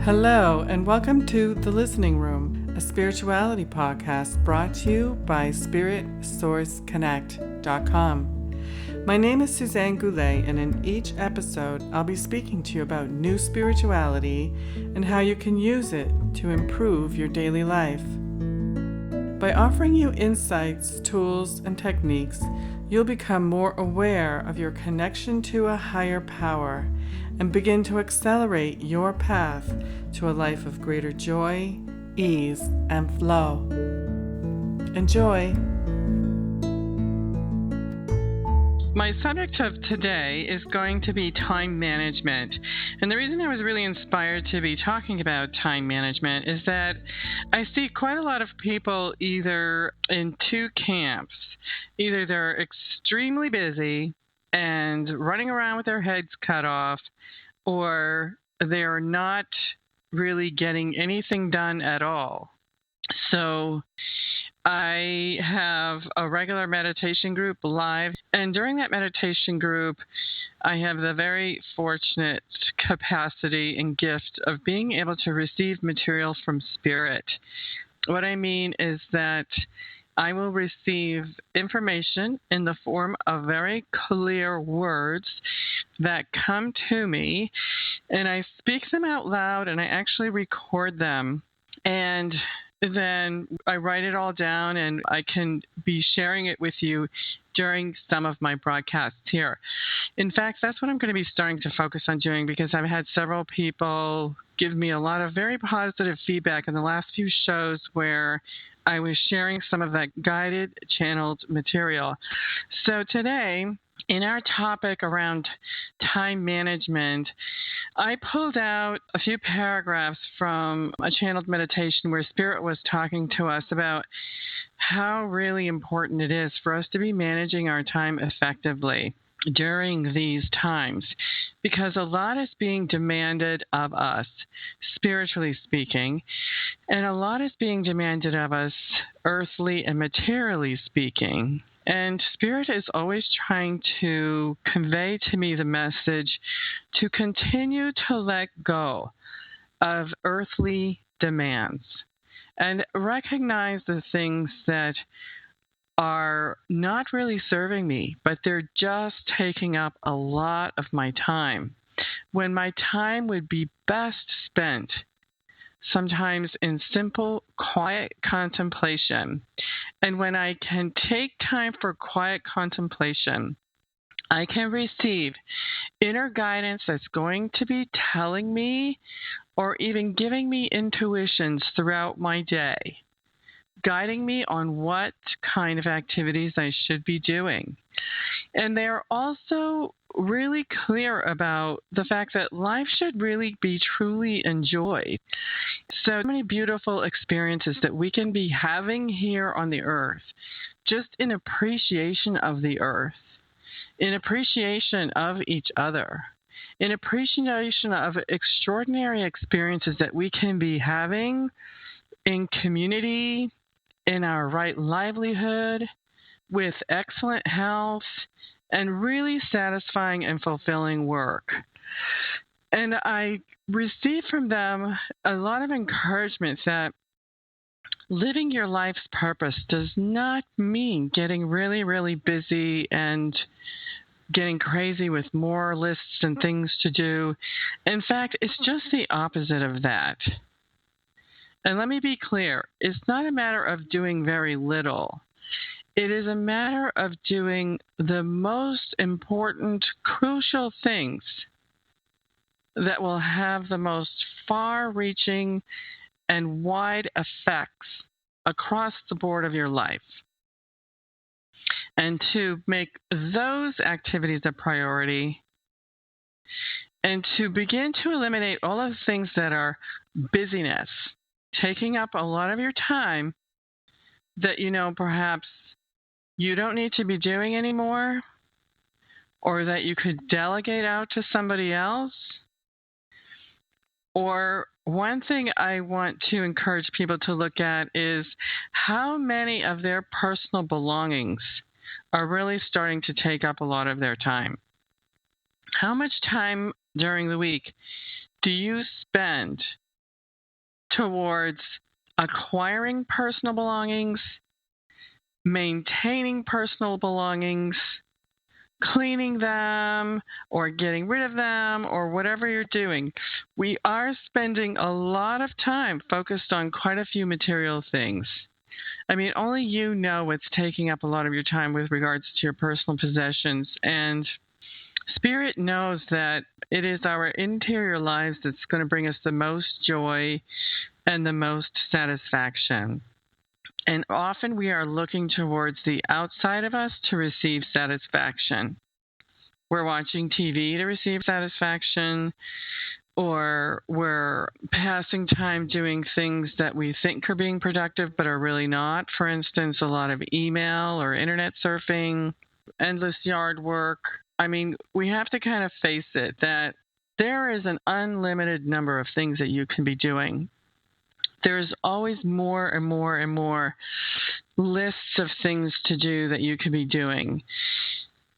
Hello, and welcome to The Listening Room, a spirituality podcast brought to you by SpiritSourceConnect.com. My name is Suzanne Goulet, and in each episode, I'll be speaking to you about new spirituality and how you can use it to improve your daily life. By offering you insights, tools, and techniques, you'll become more aware of your connection to a higher power and begin to accelerate your path to a life of greater joy, ease, and flow. Enjoy! My subject of today is going to be time management. And the reason I was really inspired to be talking about time management is that I see quite a lot of people either in two camps. Either they're extremely busy and running around with their heads cut off, or they're not really getting anything done at all. So I have a regular meditation group live, and during that meditation group, I have the very fortunate capacity and gift of being able to receive materials from Spirit. What I mean is that I will receive information in the form of very clear words that come to me, and I speak them out loud, and I actually record them. And then I write it all down, and I can be sharing it with you during some of my broadcasts here. In fact, that's what I'm going to be starting to focus on doing, because I've had several people give me a lot of very positive feedback in the last few shows where I was sharing some of that guided, channeled material. So today, in our topic around time management, I pulled out a few paragraphs from a channeled meditation where Spirit was talking to us about how really important it is for us to be managing our time effectively during these times, because a lot is being demanded of us, spiritually speaking, and a lot is being demanded of us, earthly and materially speaking. And Spirit is always trying to convey to me the message to continue to let go of earthly demands and recognize the things that are not really serving me, but they're just taking up a lot of my time, when my time would be best spent sometimes in simple, quiet contemplation. And when I can take time for quiet contemplation, I can receive inner guidance that's going to be telling me or even giving me intuitions throughout my day, guiding me on what kind of activities I should be doing. And they're also really clear about the fact that life should really be truly enjoyed. So many beautiful experiences that we can be having here on the earth, just in appreciation of the earth, in appreciation of each other, in appreciation of extraordinary experiences that we can be having in community, in our right livelihood, with excellent health, and really satisfying and fulfilling work. And I received from them a lot of encouragement that living your life's purpose does not mean getting really, really busy and getting crazy with more lists and things to do. In fact, it's just the opposite of that. And let me be clear, it's not a matter of doing very little. It is a matter of doing the most important, crucial things that will have the most far-reaching and wide effects across the board of your life. And to make those activities a priority, and to begin to eliminate all of the things that are busyness, taking up a lot of your time that perhaps you don't need to be doing anymore, or that you could delegate out to somebody else. Or one thing I want to encourage people to look at is how many of their personal belongings are really starting to take up a lot of their time. How much time during the week do you spend towards acquiring personal belongings, maintaining personal belongings, cleaning them or getting rid of them or whatever you're doing, we are spending a lot of time focused on quite a few material things. I mean, only you know what's taking up a lot of your time with regards to your personal possessions. And Spirit knows that it is our interior lives that's going to bring us the most joy and the most satisfaction. And often we are looking towards the outside of us to receive satisfaction. We're watching TV to receive satisfaction, or we're passing time doing things that we think are being productive but are really not. For instance, a lot of email or internet surfing, endless yard work. I mean, we have to kind of face it that there is an unlimited number of things that you can be doing. There's always more and more and more lists of things to do that you could be doing.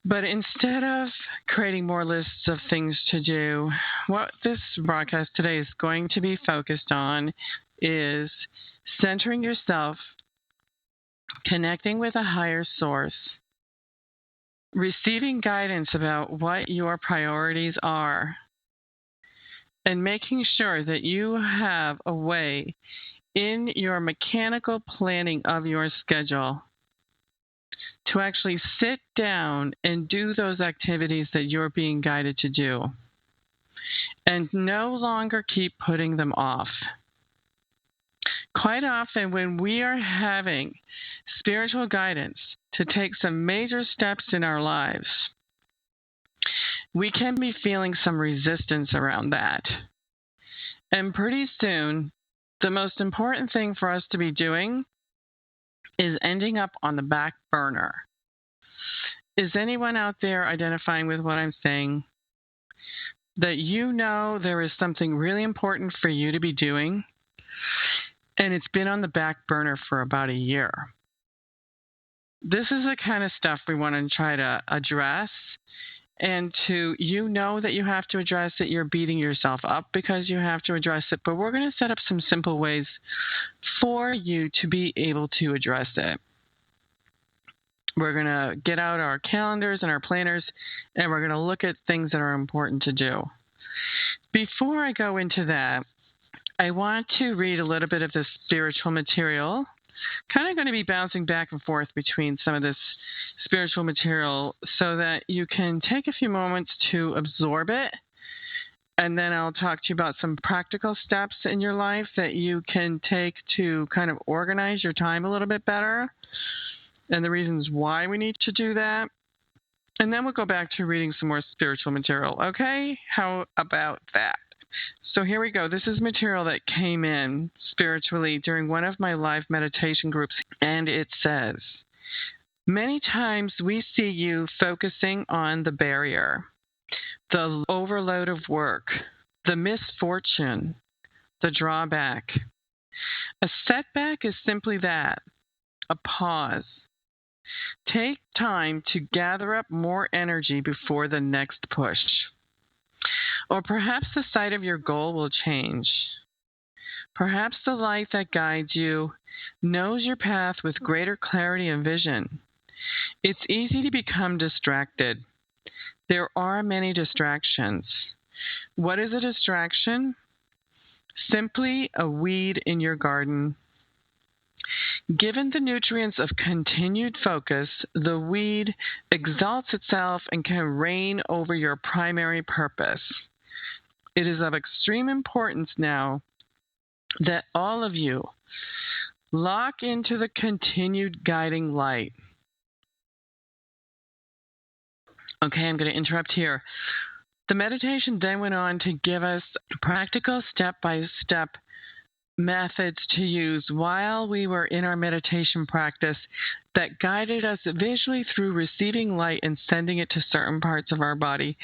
But instead of creating more lists of things to do, what this broadcast today is going to be focused on is centering yourself, connecting with a higher source, receiving guidance about what your priorities are, and making sure that you have a way in your mechanical planning of your schedule to actually sit down and do those activities that you're being guided to do and no longer keep putting them off. Quite often when we are having spiritual guidance to take some major steps in our lives, we can be feeling some resistance around that. And pretty soon, the most important thing for us to be doing is ending up on the back burner. Is anyone out there identifying with what I'm saying? That you know there is something really important for you to be doing, and it's been on the back burner for about a year. This is the kind of stuff we want to try to address. And you know that you have to address it, you're beating yourself up because you have to address it. But we're going to set up some simple ways for you to be able to address it. We're going to get out our calendars and our planners, and we're going to look at things that are important to do. Before I go into that, I want to read a little bit of the spiritual material. Kind of going to be bouncing back and forth between some of this spiritual material so that you can take a few moments to absorb it. And then I'll talk to you about some practical steps in your life that you can take to kind of organize your time a little bit better and the reasons why we need to do that. And then we'll go back to reading some more spiritual material. Okay? How about that? So here we go. This is material that came in spiritually during one of my live meditation groups, and it says, many times we see you focusing on the barrier, the overload of work, the misfortune, the drawback. A setback is simply that, a pause. Take time to gather up more energy before the next push. Or perhaps the sight of your goal will change. Perhaps the light that guides you knows your path with greater clarity and vision. It's easy to become distracted. There are many distractions. What is a distraction? Simply a weed in your garden. Given the nutrients of continued focus, the weed exalts itself and can reign over your primary purpose. It is of extreme importance now that all of you lock into the continued guiding light. Okay, I'm going to interrupt here. The meditation then went on to give us practical step-by-step methods to use while we were in our meditation practice that guided us visually through receiving light and sending it to certain parts of our body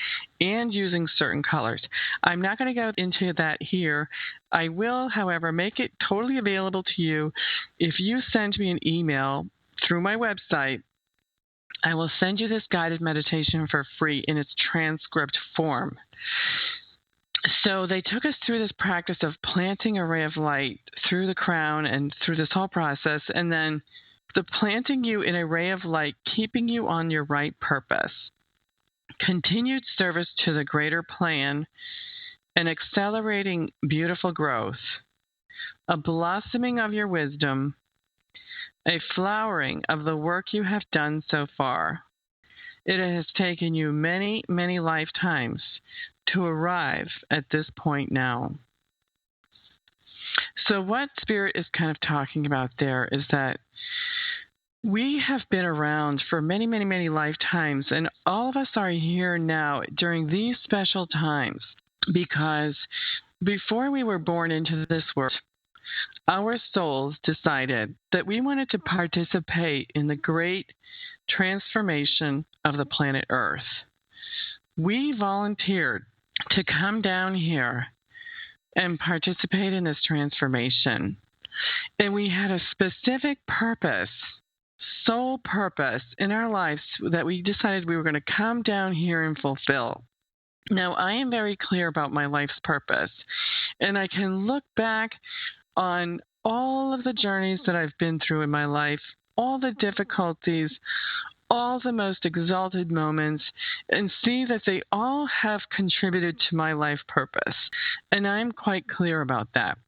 and using certain colors. I'm not going to go into that here. I will, however, make it totally available to you if you send me an email through my website. I will send you this guided meditation for free in its transcript form. So they took us through this practice of planting a ray of light through the crown and through this whole process, and then the planting you in a ray of light, keeping you on your right purpose, continued service to the greater plan, and accelerating beautiful growth, a blossoming of your wisdom, a flowering of the work you have done so far. It has taken you many, many lifetimes to arrive at this point now. So what Spirit is kind of talking about there is that we have been around for many, many, many lifetimes, and all of us are here now during these special times because before we were born into this world, our souls decided that we wanted to participate in the great transformation of the planet Earth. We volunteered to come down here and participate in this transformation. And we had a specific purpose, sole purpose in our lives that we decided we were going to come down here and fulfill. Now, I am very clear about my life's purpose, and I can look back on all of the journeys that I've been through in my life, all the difficulties, all the most exalted moments, and see that they all have contributed to my life purpose. And I'm quite clear about that.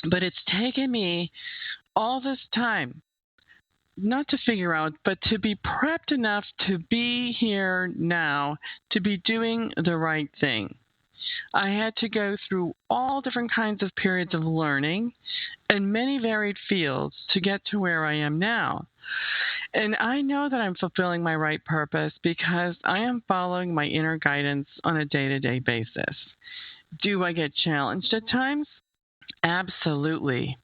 But it's taken me all this time, not to figure out, but to be prepped enough to be here now, to be doing the right thing. I had to go through all different kinds of periods of learning and many varied fields to get to where I am now. And I know that I'm fulfilling my right purpose because I am following my inner guidance on a day-to-day basis. Do I get challenged at times? Absolutely.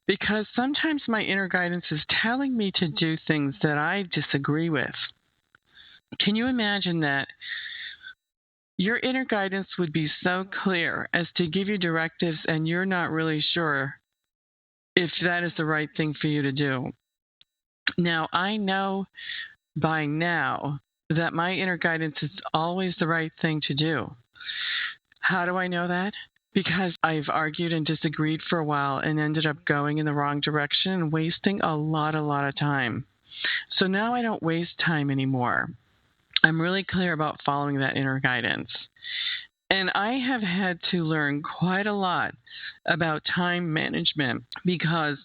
Because sometimes my inner guidance is telling me to do things that I disagree with. Can you imagine that your inner guidance would be so clear as to give you directives and you're not really sure if that is the right thing for you to do? Now, I know by now that my inner guidance is always the right thing to do. How do I know that? Because I've argued and disagreed for a while and ended up going in the wrong direction and wasting a lot of time. So now I don't waste time anymore. I'm really clear about following that inner guidance. And I have had to learn quite a lot about time management because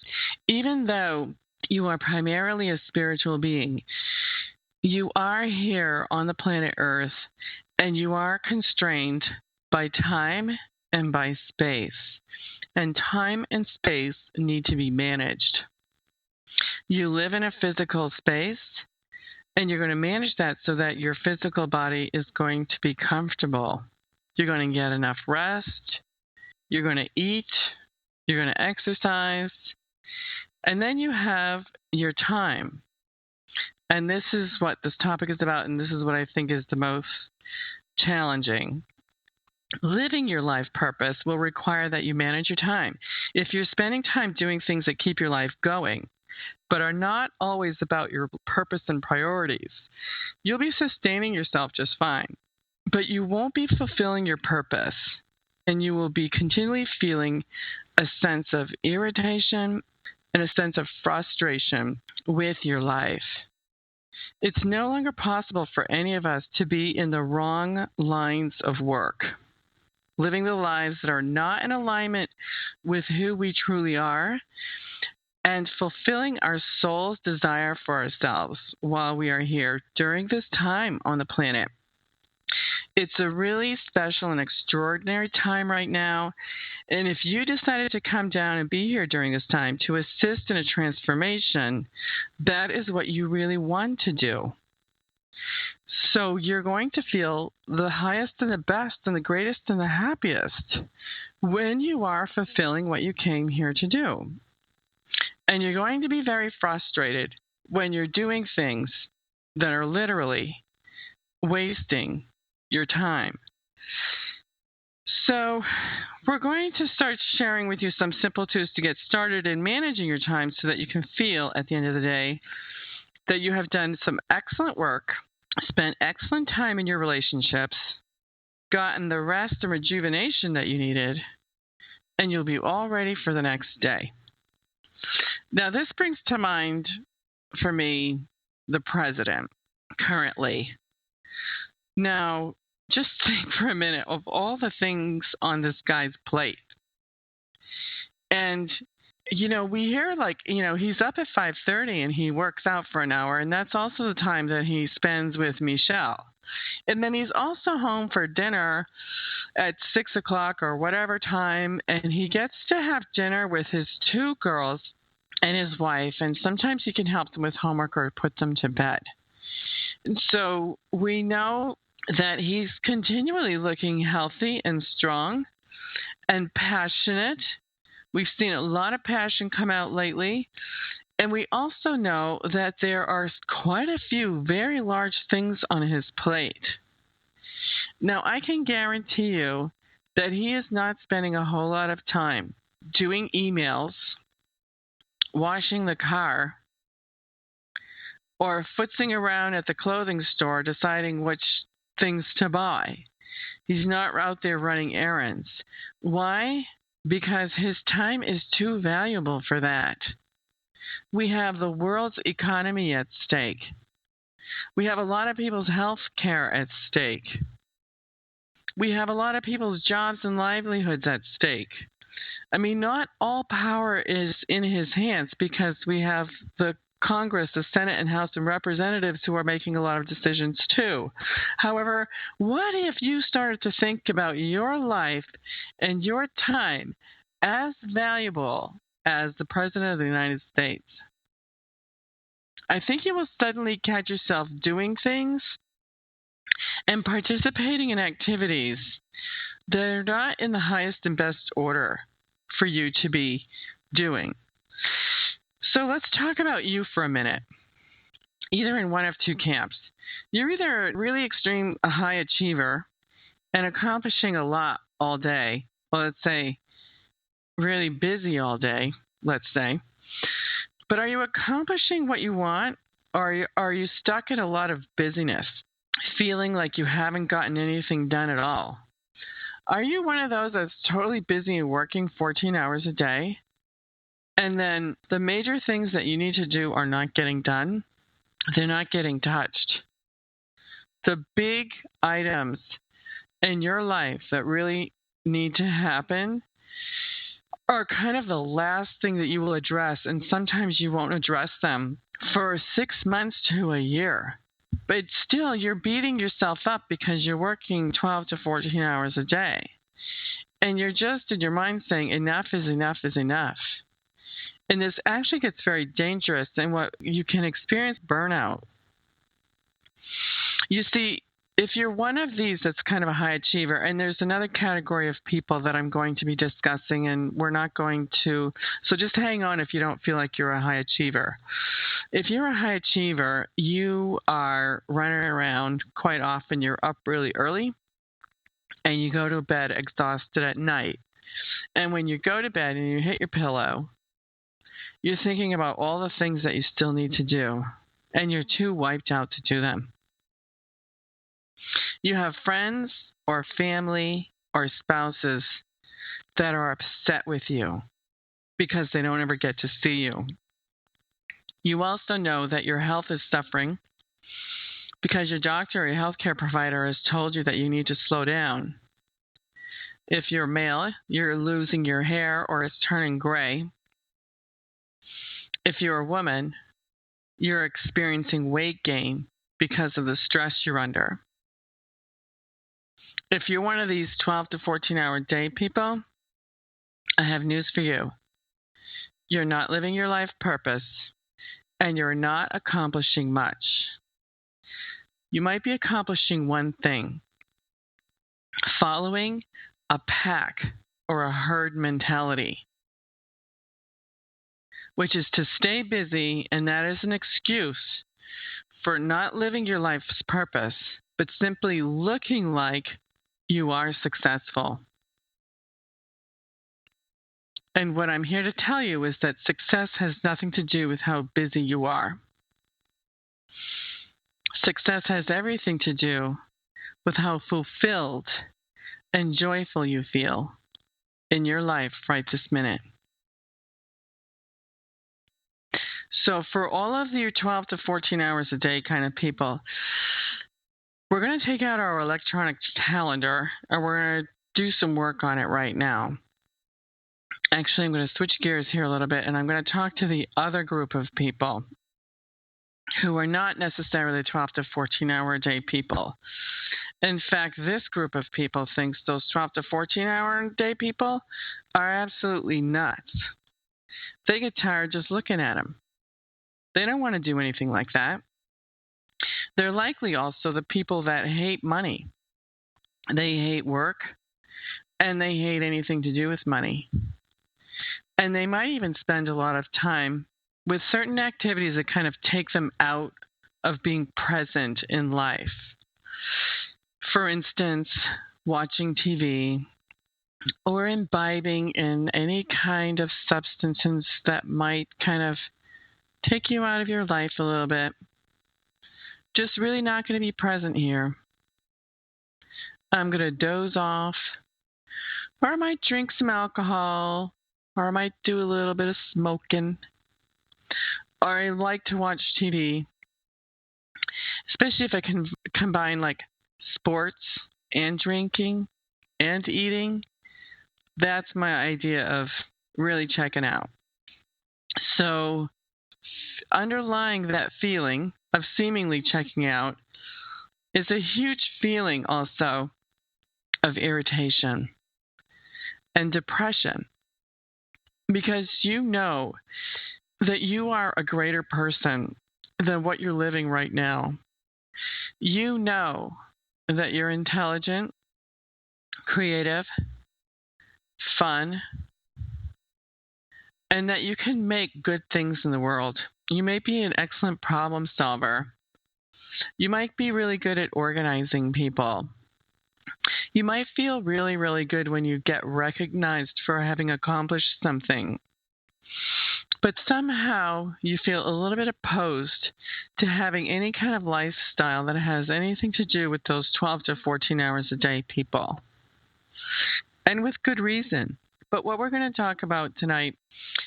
even though you are primarily a spiritual being, you are here on the planet Earth and you are constrained by time and by space. And time and space need to be managed. You live in a physical space, and you're going to manage that so that your physical body is going to be comfortable. You're going to get enough rest. You're going to eat. You're going to exercise. And then you have your time. And this is what this topic is about, and this is what I think is the most challenging. Living your life purpose will require that you manage your time. If you're spending time doing things that keep your life going, but are not always about your purpose and priorities, you'll be sustaining yourself just fine. But you won't be fulfilling your purpose, and you will be continually feeling a sense of irritation and a sense of frustration with your life. It's no longer possible for any of us to be in the wrong lines of work, living the lives that are not in alignment with who we truly are, and fulfilling our soul's desire for ourselves while we are here during this time on the planet. It's a really special and extraordinary time right now, and if you decided to come down and be here during this time to assist in a transformation, that is what you really want to do. So you're going to feel the highest and the best and the greatest and the happiest when you are fulfilling what you came here to do. And you're going to be very frustrated when you're doing things that are literally wasting your time. So we're going to start sharing with you some simple tools to get started in managing your time so that you can feel at the end of the day that you have done some excellent work, spent excellent time in your relationships, gotten the rest and rejuvenation that you needed, and you'll be all ready for the next day. Now, this brings to mind, for me, the president currently. Now, just think for a minute of all the things on this guy's plate. And, we hear he's up at 5:30 and he works out for an hour, and that's also the time that he spends with Michelle. And then he's also home for dinner at 6 o'clock or whatever time, and he gets to have dinner with his 2 girls and his wife, and sometimes he can help them with homework or put them to bed. And so we know that he's continually looking healthy and strong and passionate. We've seen a lot of passion come out lately. And we also know that there are quite a few very large things on his plate. Now, I can guarantee you that he is not spending a whole lot of time doing emails, washing the car, or footsing around at the clothing store deciding which things to buy. He's not out there running errands. Why? Because his time is too valuable for that. We have the world's economy at stake. We have a lot of people's health care at stake. We have a lot of people's jobs and livelihoods at stake. I mean, not all power is in his hands, because we have the Congress, the Senate and House of Representatives who are making a lot of decisions too. However, what if you started to think about your life and your time as valuable as the President of the United States? I think you will suddenly catch yourself doing things and participating in activities that are not in the highest and best order for you to be doing. So let's talk about you for a minute. Either in one of 2 camps. You're either a really extreme high achiever and accomplishing a lot all day, well, let's say really busy all day, let's say. But are you accomplishing what you want, or are you stuck in a lot of busyness, feeling like you haven't gotten anything done at all? Are you one of those that's totally busy and working 14 hours a day, and then the major things that you need to do are not getting done? They're not getting touched. The big items in your life that really need to happen are kind of the last thing that you will address, and sometimes you won't address them for 6 months to a year. But still, you're beating yourself up because you're working 12 to 14 hours a day. And you're just in your mind saying, enough is enough is enough. And this actually gets very dangerous, and what you can experience burnout. You see, if you're one of these that's kind of a high achiever, and there's another category of people that I'm going to be discussing, and we're not going to, so just hang on if you don't feel like you're a high achiever. If you're a high achiever, you are running around quite often. You're up really early, and you go to bed exhausted at night. And when you go to bed and you hit your pillow, you're thinking about all the things that you still need to do, and you're too wiped out to do them. You have friends or family or spouses that are upset with you because they don't ever get to see you. You also know that your health is suffering because your doctor or your healthcare provider has told you that you need to slow down. If you're male, you're losing your hair or it's turning gray. If you're a woman, you're experiencing weight gain because of the stress you're under. If you're one of these 12 to 14-hour day people, I have news for you. You're not living your life purpose, and you're not accomplishing much. You might be accomplishing one thing, following a pack or a herd mentality, which is to stay busy, and that is an excuse for not living your life's purpose, but simply looking like you are successful. And what I'm here to tell you is that success has nothing to do with how busy you are. Success has everything to do with how fulfilled and joyful you feel in your life right this minute. So for all of your 12 to 14 hours a day kind of people, we're going to take out our electronic calendar and we're going to do some work on it right now. Actually, I'm going to switch gears here a little bit, and I'm going to talk to the other group of people who are not necessarily 12 to 14 hour a day people. In fact, this group of people thinks those 12 to 14 hour a day people are absolutely nuts. They get tired just looking at them. They don't want to do anything like that. They're likely also the people that hate money. They hate work, and they hate anything to do with money. And they might even spend a lot of time with certain activities that kind of take them out of being present in life. For instance, watching TV or imbibing in any kind of substances that might kind of take you out of your life a little bit. Just really not going to be present here. I'm going to doze off, or I might drink some alcohol, or I might do a little bit of smoking, or I like to watch TV, especially if I can combine like sports and drinking and eating. That's my idea of really checking out. So underlying that feeling of seemingly checking out is a huge feeling also of irritation and depression, because you know that you are a greater person than what you're living right now. You know that you're intelligent, creative, fun, and that you can make good things in the world. You may be an excellent problem solver. You might be really good at organizing people. You might feel really, really good when you get recognized for having accomplished something. But somehow you feel a little bit opposed to having any kind of lifestyle that has anything to do with those 12 to 14 hours a day people. And with good reason. But what we're going to talk about tonight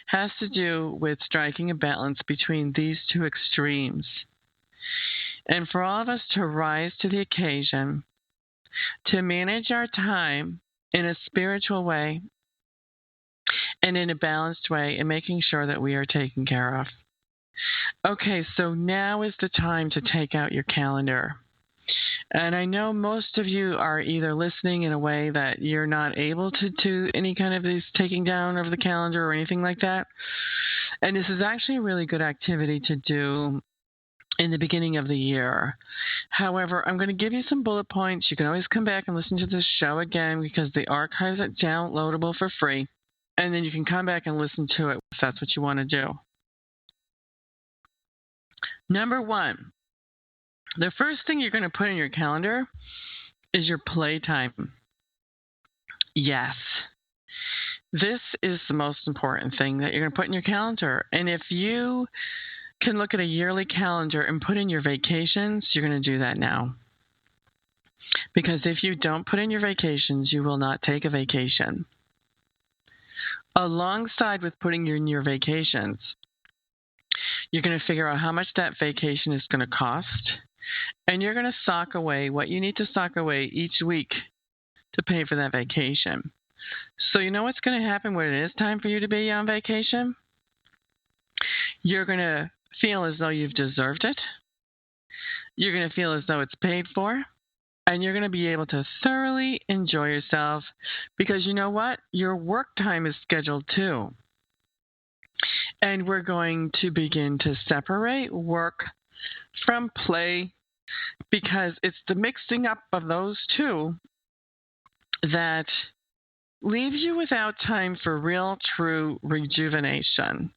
has to do with striking a balance between these two extremes. And for all of us to rise to the occasion, to manage our time in a spiritual way and in a balanced way, and making sure that we are taken care of. Okay, so now is the time to take out your calendar. And I know most of you are either listening in a way that you're not able to do any kind of these taking down of the calendar or anything like that. And this is actually a really good activity to do in the beginning of the year. However, I'm going to give you some bullet points. You can always come back and listen to this show again because the archives are downloadable for free. And then you can come back and listen to it if that's what you want to do. Number one, the first thing you're going to put in your calendar is your playtime. Yes. This is the most important thing that you're going to put in your calendar. And if you can look at a yearly calendar and put in your vacations, you're going to do that now. Because if you don't put in your vacations, you will not take a vacation. Alongside with putting in your vacations, you're going to figure out how much that vacation is going to cost, and you're going to sock away what you need to sock away each week to pay for that vacation. So you know what's going to happen when it is time for you to be on vacation? You're going to feel as though you've deserved it. You're going to feel as though it's paid for. And you're going to be able to thoroughly enjoy yourself because you know what? Your work time is scheduled too. And we're going to begin to separate work from play because it's the mixing up of those two that leaves you without time for real, true rejuvenation.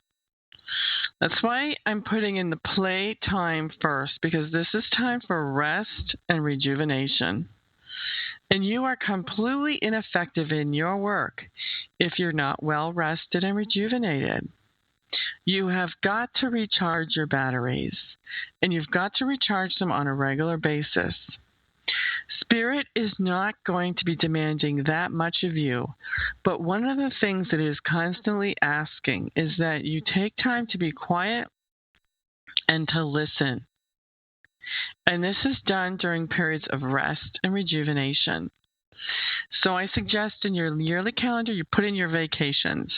That's why I'm putting in the play time first, because this is time for rest and rejuvenation. And you are completely ineffective in your work if you're not well rested and rejuvenated. You have got to recharge your batteries, and you've got to recharge them on a regular basis. Spirit is not going to be demanding that much of you, but one of the things it is constantly asking is that you take time to be quiet and to listen. And this is done during periods of rest and rejuvenation. So I suggest in your yearly calendar, you put in your vacations.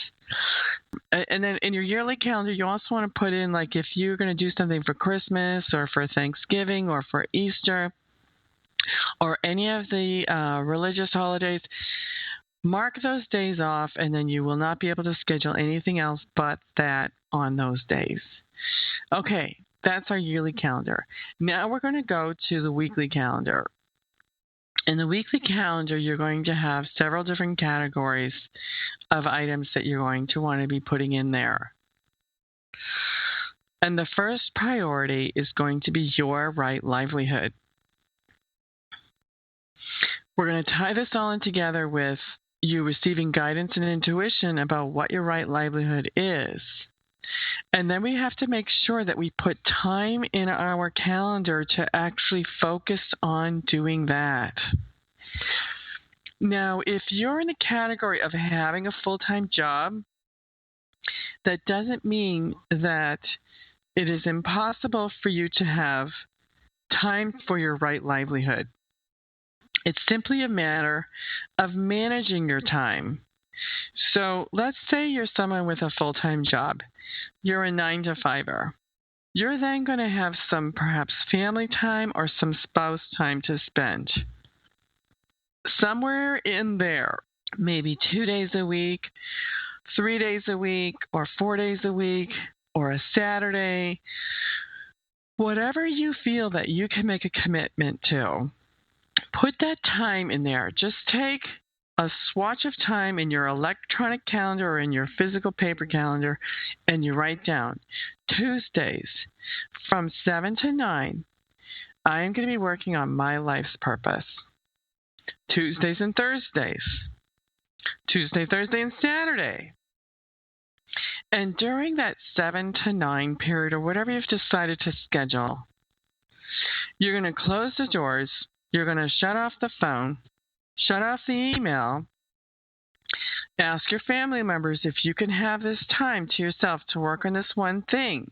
And then in your yearly calendar, you also want to put in, like, if you're going to do something for Christmas or for Thanksgiving or for Easter or any of the religious holidays, mark those days off, and then you will not be able to schedule anything else but that on those days. Okay, that's our yearly calendar. Now we're going to go to the weekly calendar. In the weekly calendar, you're going to have several different categories of items that you're going to want to be putting in there. And the first priority is going to be your right livelihood. We're going to tie this all in together with you receiving guidance and intuition about what your right livelihood is. And then we have to make sure that we put time in our calendar to actually focus on doing that. Now, if you're in the category of having a full-time job, that doesn't mean that it is impossible for you to have time for your right livelihood. It's simply a matter of managing your time. So let's say you're someone with a full-time job. You're a 9-to-5er. You're then going to have some perhaps family time or some spouse time to spend. Somewhere in there, maybe 2 days a week, 3 days a week, or 4 days a week, or a Saturday, whatever you feel that you can make a commitment to, put that time in there. Just take a swatch of time in your electronic calendar or in your physical paper calendar, and you write down, Tuesdays from 7 to 9, I am going to be working on my life's purpose. Tuesdays and Thursdays. Tuesday, Thursday, and Saturday. And during that 7 to 9 period, or whatever you've decided to schedule, you're going to close the doors, you're going to shut off the phone, shut off the email, ask your family members if you can have this time to yourself to work on this one thing.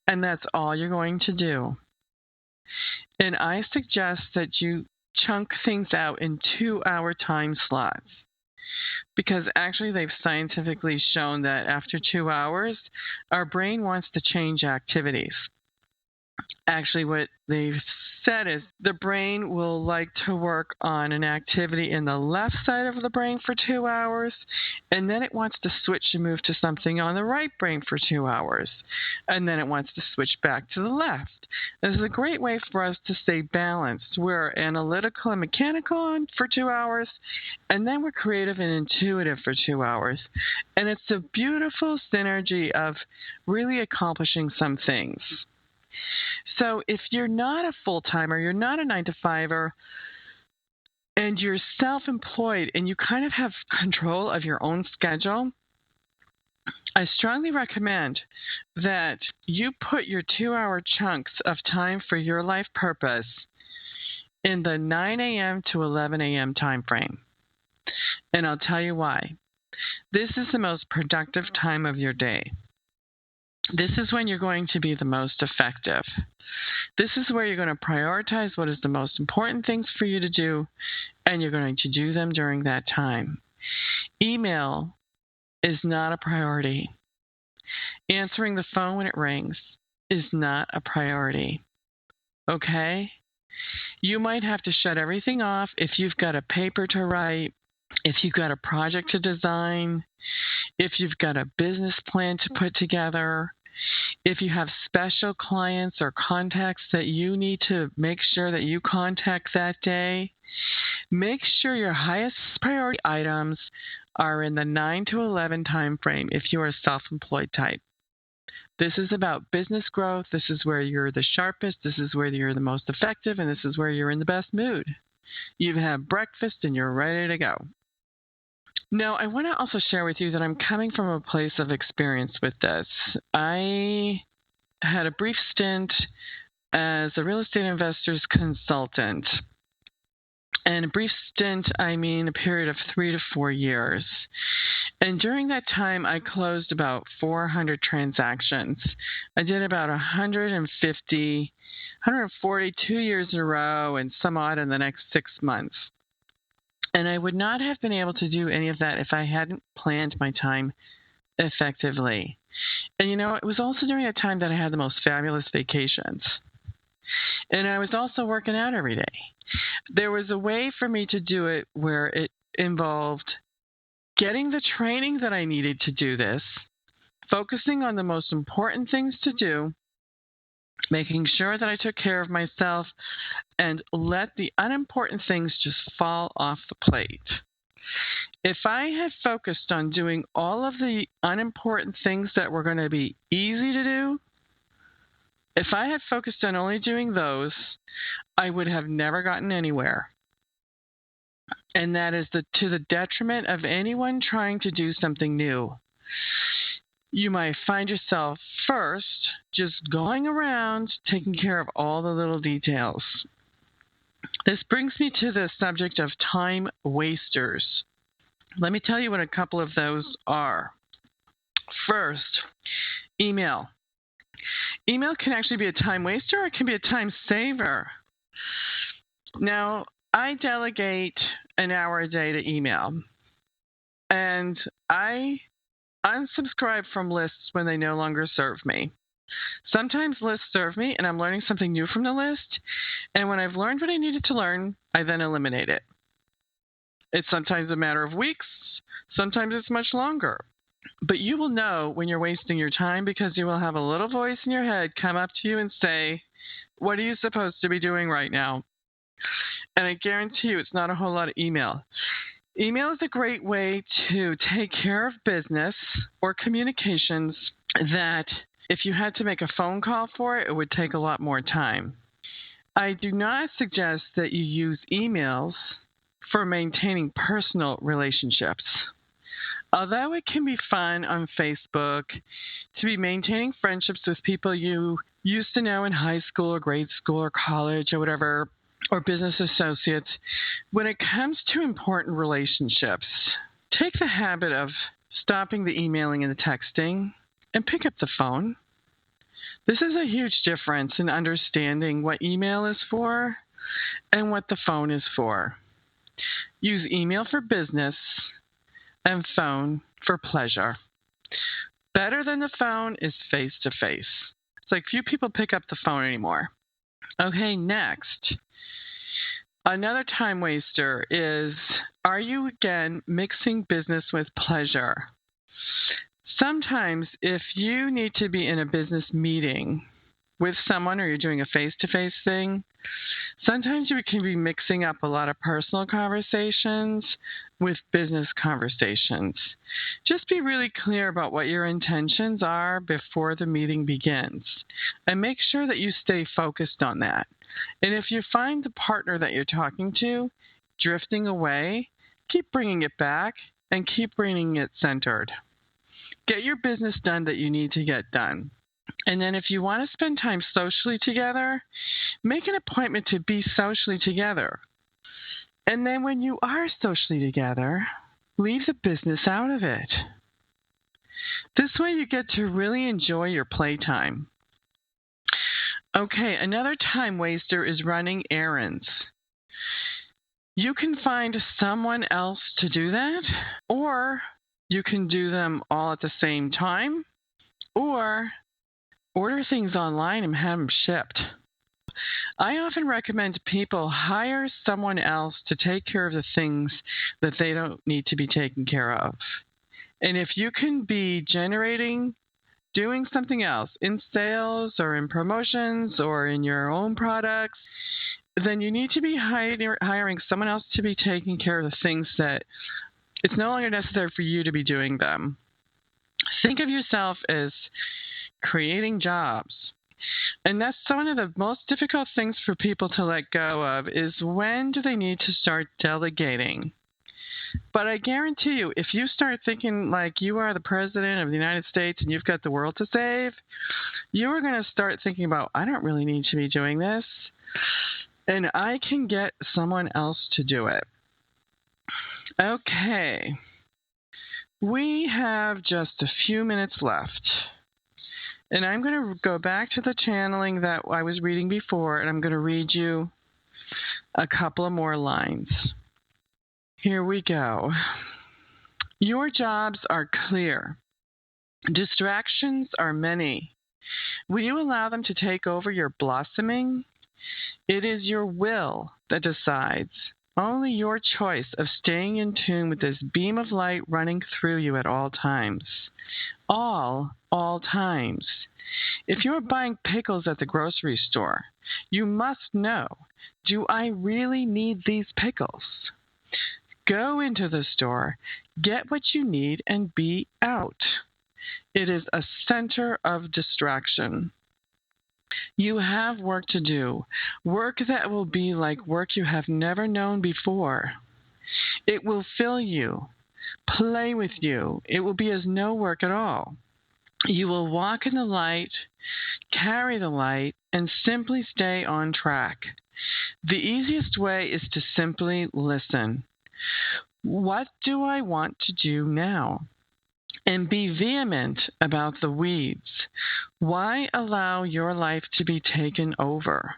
And that's all you're going to do. And I suggest that you chunk things out in 2-hour time slots. Because actually they've scientifically shown that after 2 hours, our brain wants to change activities. Actually, what they've said is the brain will like to work on an activity in the left side of the brain for 2 hours, and then it wants to switch and move to something on the right brain for 2 hours, and then it wants to switch back to the left. This is a great way for us to stay balanced. We're analytical and mechanical for 2 hours, and then we're creative and intuitive for 2 hours. And it's a beautiful synergy of really accomplishing some things. So if you're not a full-timer, you're not a 9-to-5er, and you're self-employed and you kind of have control of your own schedule, I strongly recommend that you put your 2-hour chunks of time for your life purpose in the 9 a.m. to 11 a.m. time frame. And I'll tell you why. This is the most productive time of your day. This is when you're going to be the most effective. This is where you're going to prioritize what is the most important things for you to do, and you're going to do them during that time. Email is not a priority. Answering the phone when it rings is not a priority. Okay? You might have to shut everything off if you've got a paper to write, if you've got a project to design, if you've got a business plan to put together, if you have special clients or contacts that you need to make sure that you contact that day. Make sure your highest priority items are in the 9 to 11 time frame if you are a self-employed type. This is about business growth. This is where you're the sharpest. This is where you're the most effective. And this is where you're in the best mood. You've had breakfast and you're ready to go. Now, I want to also share with you that I'm coming from a place of experience with this. I had a brief stint as a real estate investor's consultant. And a brief stint, I mean a period of 3 to 4 years. And during that time, I closed about 400 transactions. I did about 150, 140 2 years in a row and some odd in the next 6 months. And I would not have been able to do any of that if I hadn't planned my time effectively. And it was also during that time that I had the most fabulous vacations. And I was also working out every day. There was a way for me to do it where it involved getting the training that I needed to do this, focusing on the most important things to do, making sure that I took care of myself, and let the unimportant things just fall off the plate. If I had focused on doing all of the unimportant things that were going to be easy to do, if I had focused on only doing those, I would have never gotten anywhere. And that is to the detriment of anyone trying to do something new. You might find yourself first just going around taking care of all the little details. This brings me to the subject of time wasters. Let me tell you what a couple of those are. First, email. Email can actually be a time waster or it can be a time saver. Now, I delegate an hour a day to email, and I unsubscribe from lists when they no longer serve me. Sometimes lists serve me, and I'm learning something new from the list, and when I've learned what I needed to learn, I then eliminate it. It's sometimes a matter of weeks, sometimes it's much longer. But you will know when you're wasting your time because you will have a little voice in your head come up to you and say, what are you supposed to be doing right now? And I guarantee you it's not a whole lot of email. Email is a great way to take care of business or communications that if you had to make a phone call for it, it would take a lot more time. I do not suggest that you use emails for maintaining personal relationships. Although it can be fun on Facebook to be maintaining friendships with people you used to know in high school or grade school or college or whatever, or business associates, when it comes to important relationships, take the habit of stopping the emailing and the texting and pick up the phone. This is a huge difference in understanding what email is for and what the phone is for. Use email for business and phone for pleasure. Better than the phone is face-to-face. It's like few people pick up the phone anymore. Okay, next. Another time waster is, are you again mixing business with pleasure? Sometimes if you need to be in a business meeting with someone or you're doing a face-to-face thing, sometimes you can be mixing up a lot of personal conversations with business conversations. Just be really clear about what your intentions are before the meeting begins, and make sure that you stay focused on that. And if you find the partner that you're talking to drifting away, keep bringing it back and keep bringing it centered. Get your business done that you need to get done. And then if you want to spend time socially together, make an appointment to be socially together. And then when you are socially together, leave the business out of it. This way you get to really enjoy your playtime. Okay, another time waster is running errands. You can find someone else to do that, or you can do them all at the same time, or order things online and have them shipped. I often recommend people hire someone else to take care of the things that they don't need to be taken care of. And if you can be doing something else in sales or in promotions or in your own products, then you need to be hiring someone else to be taking care of the things that it's no longer necessary for you to be doing them. Think of yourself as creating jobs. And that's one of the most difficult things for people to let go of, is when do they need to start delegating? But I guarantee you, if you start thinking like you are the president of the United States and you've got the world to save, you are going to start thinking about, I don't really need to be doing this. and I can get someone else to do it. Okay. We have just a few minutes left. And I'm going to go back to the channeling that I was reading before, and I'm going to read you a couple of more lines. Here we go. Your jobs are clear. Distractions are many. Will you allow them to take over your blossoming? It is your will that decides. Only your choice of staying in tune with this beam of light running through you at all times. All times. If you are buying pickles at the grocery store, you must know, do I really need these pickles? Go into the store, get what you need, and be out. It is a center of distraction. You have work to do, work that will be like work you have never known before. It will fill you, play with you. It will be as no work at all. You will walk in the light, carry the light, and simply stay on track. The easiest way is to simply listen. What do I want to do now? And be vehement about the weeds. Why allow your life to be taken over?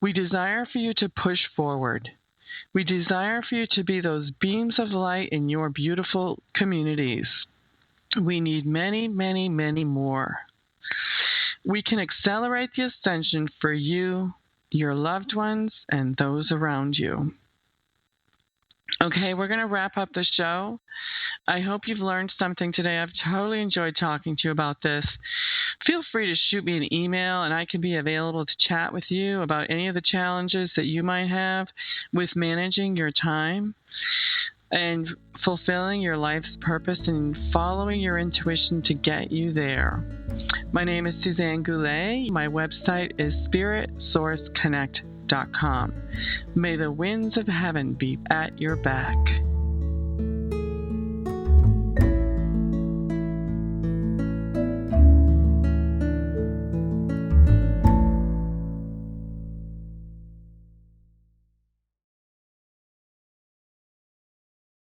We desire for you to push forward. We desire for you to be those beams of light in your beautiful communities. We need many, many, many more. We can accelerate the ascension for you, your loved ones, and those around you. Okay, we're going to wrap up the show. I hope you've learned something today. I've totally enjoyed talking to you about this. Feel free to shoot me an email, and I can be available to chat with you about any of the challenges that you might have with managing your time and fulfilling your life's purpose and following your intuition to get you there. My name is Suzanne Goulet. My website is spiritsourceconnect.com. May the winds of heaven be at your back.